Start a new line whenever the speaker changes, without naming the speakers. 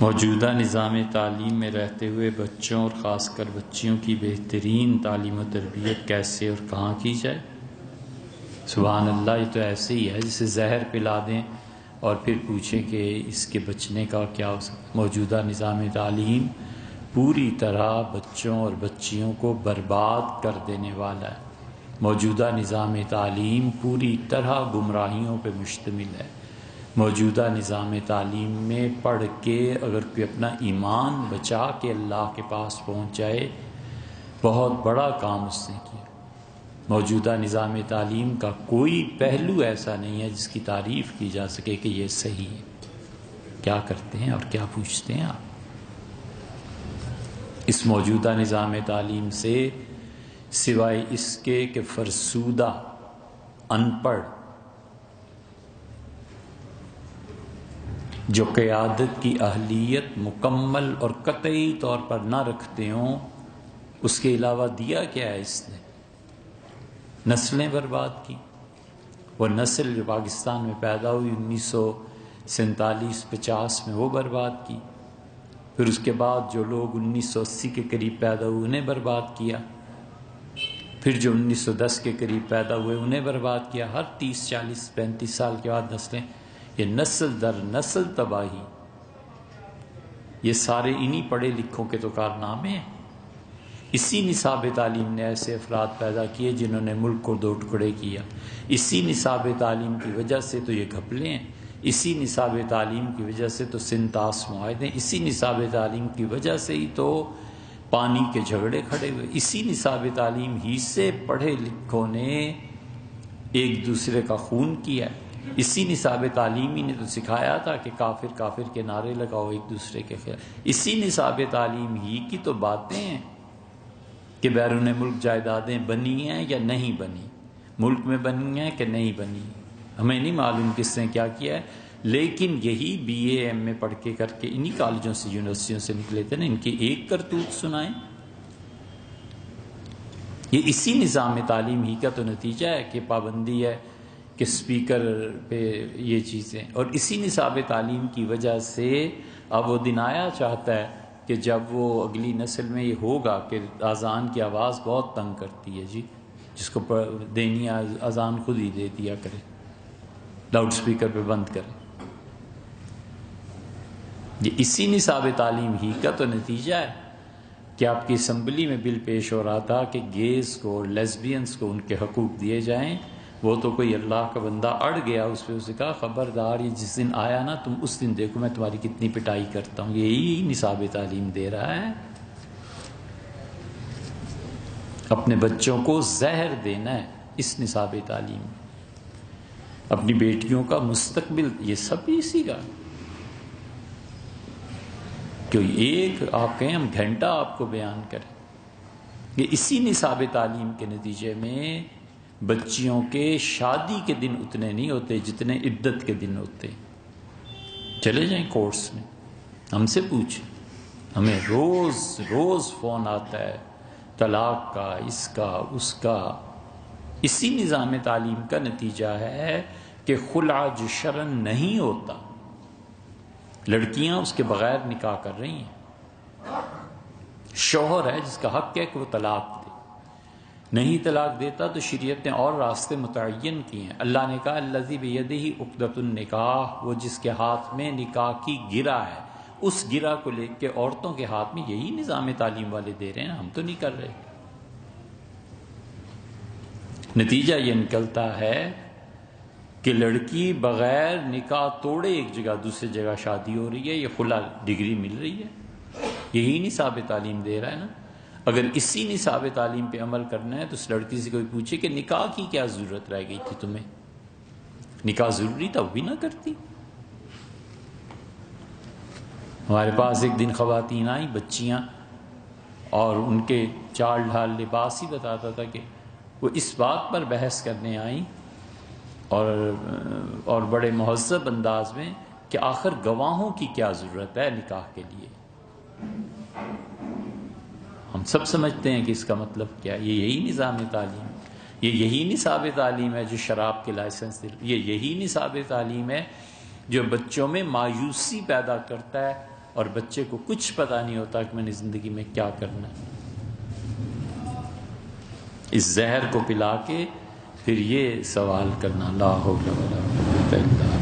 موجودہ نظام تعلیم میں رہتے ہوئے بچوں اور خاص کر بچیوں کی بہترین تعلیم و تربیت کیسے اور کہاں کی جائے؟ سبحان اللہ، یہ تو ایسے ہی ہے جسے زہر پلا دیں اور پھر پوچھیں کہ اس کے بچنے کا کیا ہو سکتا۔ موجودہ نظام تعلیم پوری طرح بچوں اور بچیوں کو برباد کر دینے والا ہے۔ موجودہ نظام تعلیم پوری طرح گمراہیوں پہ مشتمل ہے۔ موجودہ نظام تعلیم میں پڑھ کے اگر کوئی اپنا ایمان بچا کے اللہ کے پاس پہنچ جائے، بہت بڑا کام اس نے کیا۔ موجودہ نظام تعلیم کا کوئی پہلو ایسا نہیں ہے جس کی تعریف کی جا سکے کہ یہ صحیح ہے۔ کیا کرتے ہیں اور کیا پوچھتے ہیں آپ؟ اس موجودہ نظام تعلیم سے سوائے اس کے کہ فرسودہ، ان پڑھ، جو قیادت کی اہلیت مکمل اور قطعی طور پر نہ رکھتے ہوں، اس کے علاوہ دیا کیا ہے اس نے؟ نسلیں برباد کی۔ وہ نسل جو پاکستان میں پیدا ہوئی 1947-50 میں، وہ برباد کی۔ پھر اس کے بعد جو لوگ 1980 کے قریب پیدا ہوئے انہیں برباد کیا، پھر جو 1910 کے قریب پیدا ہوئے انہیں برباد کیا۔ ہر 30 40 35 سال کے بعد نسلیں، یہ نسل در نسل تباہی۔ یہ سارے انہی پڑھے لکھوں کے تو کارنامے ہیں۔ اسی نصاب تعلیم نے ایسے افراد پیدا کیے جنہوں نے ملک کو دو ٹکڑے کیا۔ اسی نصاب تعلیم کی وجہ سے تو یہ گھپلے ہیں، اسی نصاب تعلیم کی وجہ سے تو سنتاس معاہدے، اسی نصاب تعلیم کی وجہ سے ہی تو پانی کے جھگڑے کھڑے ہوئے۔ اسی نصاب تعلیم ہی سے پڑھے لکھوں نے ایک دوسرے کا خون کیا۔ اسی نصاب تعلیمی نے تو سکھایا تھا کہ کافر کافر کے نعرے لگاؤ ایک دوسرے کے خلاف۔ اسی نصاب تعلیم ہی کی تو باتیں ہیں کہ بیرون ملک جائیدادیں بنی ہیں یا نہیں بنی، ملک میں بنی ہیں کہ نہیں بنی، ہمیں نہیں معلوم کس نے کیا کیا ہے، لیکن یہی بی اے ایم اے پڑھ کے کر کے انہی کالجوں سے یونیورسٹیوں سے نکلے تھے نا، ان کی ایک کرتوت سنائیں۔ یہ اسی نظام تعلیم ہی کا تو نتیجہ ہے کہ پابندی ہے کہ اسپیکر پہ یہ چیزیں، اور اسی نصاب تعلیم کی وجہ سے اب وہ دن آیا چاہتا ہے کہ جب وہ اگلی نسل میں یہ ہوگا کہ اذان کی آواز بہت تنگ کرتی ہے، جی جس کو دینی اذان خود ہی دے دیا کرے، لاؤڈ اسپیکر پہ بند کرے۔ یہ اسی نصاب تعلیم ہی کا تو نتیجہ ہے کہ آپ کی اسمبلی میں بل پیش ہو رہا تھا کہ گیز کو اور لیسبینز کو ان کے حقوق دیے جائیں۔ وہ تو کوئی اللہ کا بندہ اڑ گیا اس پہ، اسے کہا خبردار یہ جس دن آیا نا تم اس دن دیکھو میں تمہاری کتنی پٹائی کرتا ہوں۔ یہی نصاب تعلیم دے رہا ہے، اپنے بچوں کو زہر دینا ہے اس نصاب تعلیم میں، اپنی بیٹیوں کا مستقبل، یہ سب اسی کا۔ کہ ایک آپ کہیں ہم گھنٹہ آپ کو بیان کریں، یہ اسی نصاب تعلیم کے نتیجے میں بچیوں کے شادی کے دن اتنے نہیں ہوتے جتنے عدت کے دن ہوتے۔ چلے جائیں کورس میں، ہم سے پوچھیں، ہمیں روز روز فون آتا ہے طلاق کا، اس کا اس کا۔ اسی نظام تعلیم کا نتیجہ ہے کہ خلع جو شرعاً نہیں ہوتا، لڑکیاں اس کے بغیر نکاح کر رہی ہیں۔ شوہر ہے جس کا حق ہے کہ وہ طلاق دے، نہیں طلاق دیتا تو شریعت نے اور راستے متعین کیے ہیں۔ اللہ نے کہا الذی بیدہ عقدۃ النکاح، وہ جس کے ہاتھ میں نکاح کی گرہ ہے، اس گرہ کو لے کے عورتوں کے ہاتھ میں یہی نظام تعلیم والے دے رہے ہیں، ہم تو نہیں کر رہے۔ نتیجہ یہ نکلتا ہے کہ لڑکی بغیر نکاح توڑے ایک جگہ دوسری جگہ شادی ہو رہی ہے، یہ خلا ڈگری مل رہی ہے، یہی نصاب تعلیم دے رہا ہے نا۔ اگر اسی نصاب تعلیم پہ عمل کرنا ہے تو اس لڑکی سے کوئی پوچھے کہ نکاح کی کیا ضرورت رہ گئی تھی تمہیں، نکاح ضروری تھا وہ بھی نہ کرتی۔ ہمارے پاس ایک دن خواتین آئیں، بچیاں، اور ان کے چال ڈھال لباس ہی بتاتا تھا کہ وہ اس بات پر بحث کرنے آئیں اور بڑے مہذب انداز میں کہ آخر گواہوں کی کیا ضرورت ہے نکاح کے لیے۔ ہم سب سمجھتے ہیں کہ اس کا مطلب کیا ہے۔ یہ یہی نظام تعلیم، یہ یہی نصاب تعلیم ہے جو شراب کے لائسنس یہ یہی نصاب تعلیم ہے جو بچوں میں مایوسی پیدا کرتا ہے اور بچے کو کچھ پتہ نہیں ہوتا کہ میں نے زندگی میں کیا کرنا ہے۔ اس زہر کو پلا کے پھر یہ سوال کرنا لا حول ولا قوت الا باللہ۔